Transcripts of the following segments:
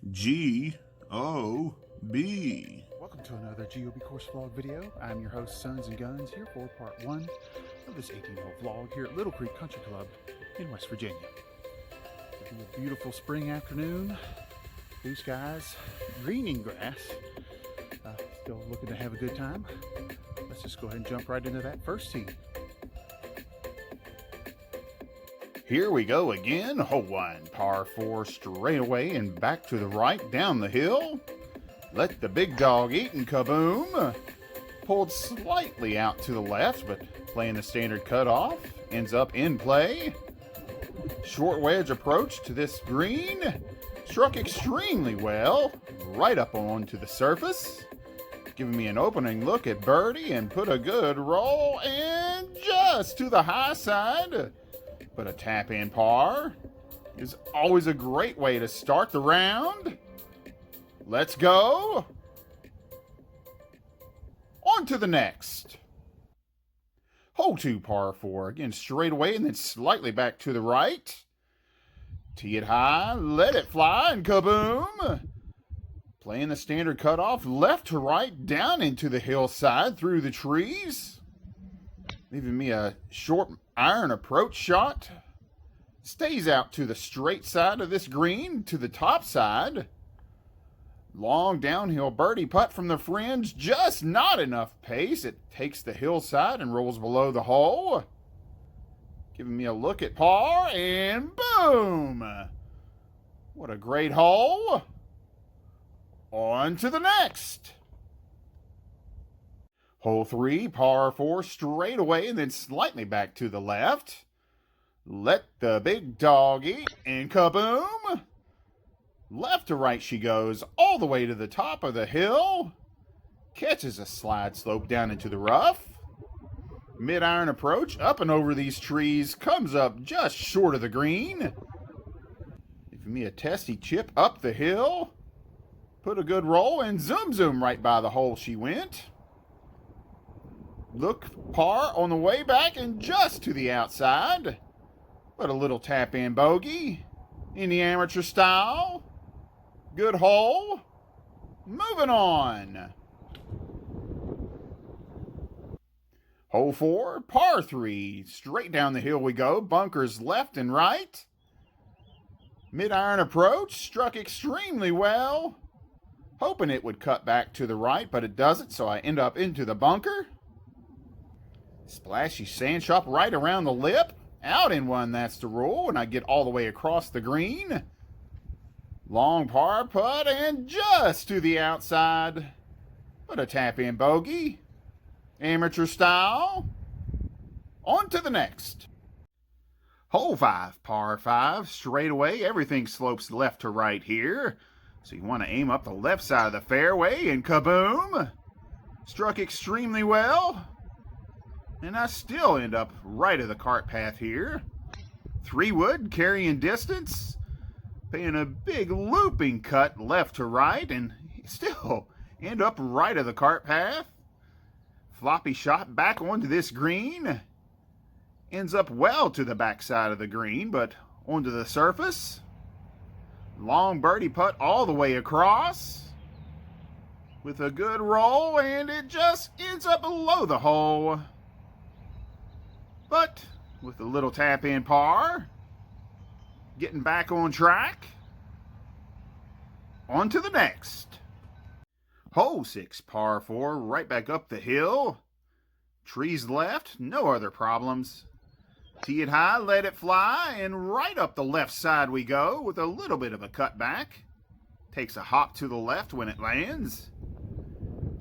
G-O-B. Welcome to another GOB course vlog video. I'm your host, Sons and Guns, here for part 1 of this 18-hole vlog here at Little Creek Country Club in West Virginia. It's a beautiful spring afternoon, blue skies, greening grass. Still looking to have a good time. Let's just go ahead and jump right into that first tee. Here we go again. Hole 1, par 4 straight away and back to the right down the hill. Let the big dog eat and kaboom. Pulled slightly out to the left, but playing the standard cutoff. Ends up in play. Short wedge approach to this green. Struck extremely well. Right up onto the surface. Giving me an opening look at birdie and put a good roll and just to the high side. But a tap-in par is always a great way to start the round. Let's go. On to the next. Hole 2, par 4. Again, straight away and then slightly back to the right. Tee it high, let it fly, and kaboom. Playing the standard cutoff, left to right, down into the hillside through the trees. Leaving me a short iron approach shot. Stays out to the straight side of this green, to the top side. Long downhill birdie putt from the fringe, just not enough pace. It takes the hillside and rolls below the hole. Giving me a look at par, and boom! What a great hole. On to the next. Hole 3, par 4 straight away and then slightly back to the left. Let the big dog eat and kaboom. Left to right she goes all the way to the top of the hill. Catches a slide slope down into the rough. Mid-iron approach up and over these trees. Comes up just short of the green. Giving me a testy chip up the hill. Put a good roll and zoom right by the hole she went. Look, par on the way back and just to the outside. But a little tap-in bogey in the amateur style. Good hole. Moving on. Hole 4, par 3. Straight down the hill we go. Bunkers left and right. Mid-iron approach. Struck extremely well. Hoping it would cut back to the right, but it doesn't, so I end up into the bunker. Splashy sand shop right around the lip. Out in one, that's the rule, and I get all the way across the green. Long par putt and just to the outside. But a tap-in bogey. Amateur style. On to the next. Hole 5, par 5. Straight away, everything slopes left to right here. So you want to aim up the left side of the fairway and kaboom. Struck extremely well. And I still end up right of the cart path here. 3-wood carrying distance. Paying a big looping cut left to right and still end up right of the cart path. Floppy shot back onto this green. Ends up well to the back side of the green, but onto the surface. Long birdie putt all the way across. With a good roll, and it just ends up below the hole. But with a little tap-in par. Getting back on track. On to the next. Hole 6, par 4, right back up the hill. Trees left, no other problems. Tee it high, let it fly, and right up the left side we go with a little bit of a cutback. Takes a hop to the left when it lands.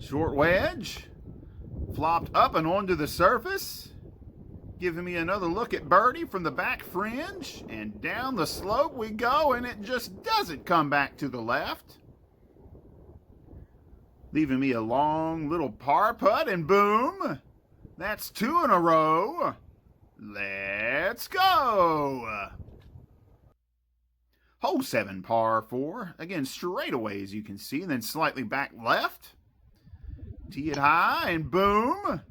Short wedge. Flopped up and onto the surface. Giving me another look at birdie from the back fringe. And down the slope we go, and it just doesn't come back to the left. Leaving me a long little par putt, and boom. That's 2 in a row. Let's go. Hole 7, par 4. Again, straight away as you can see, and then slightly back left. Tee it high, and boom.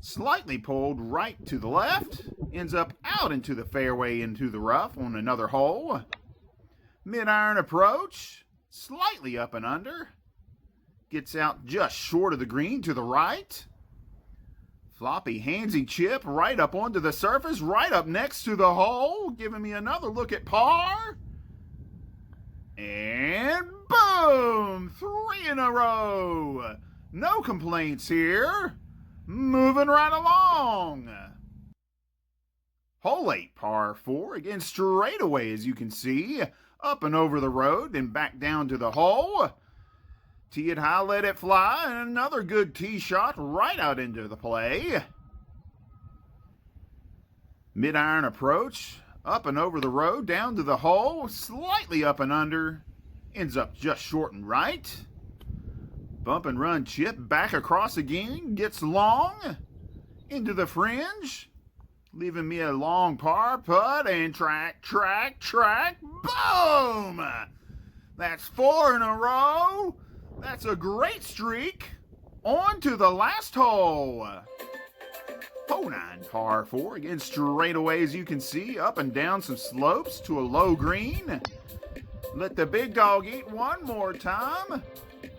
Slightly pulled right to the left. Ends up out into the fairway into the rough on another hole. Mid-iron approach. slightly up and under. Gets out just short of the green to the right. Floppy handsy chip right up onto the surface, right up next to the hole, giving me another look at par. And boom! 3 in a row. No complaints here. Moving right along. Hole 8, par 4, again straightaway as you can see. Up and over the road and back down to the hole. Tee it high, let it fly, and another good tee shot right out into the play. Mid-iron approach, up and over the road, down to the hole, slightly up and under, ends up just short and right. Bump and run chip back across again, gets long, into the fringe, leaving me a long par putt, and track, boom! That's 4 in a row. That's a great streak. On to the last hole. Hole 9, par 4. Again, straight away as you can see, up and down some slopes to a low green. Let the big dog eat one more time.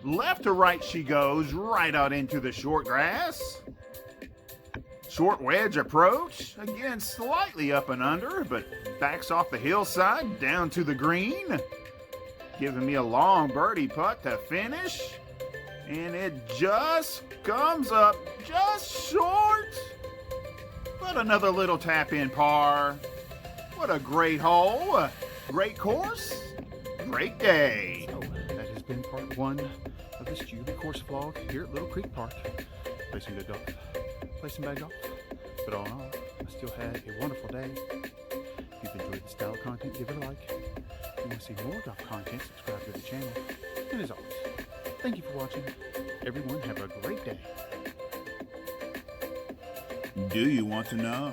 Left to right she goes, right out into the short grass. Short wedge approach. Again, slightly up and under, but backs off the hillside down to the green. Giving me a long birdie putt to finish. And it just comes up just short. But another little tap in par. What a great hole. Great course. Great day. So, that has been part 1 of this Julie course vlog here at Little Creek Park. Play some good golf. Play some bad golf. But all in all, I still had a wonderful day. If you've enjoyed the style of content, give it a like. If you want to see more golf content, subscribe to the channel. And as always, thank you for watching. Everyone have a great day. Do you want to know?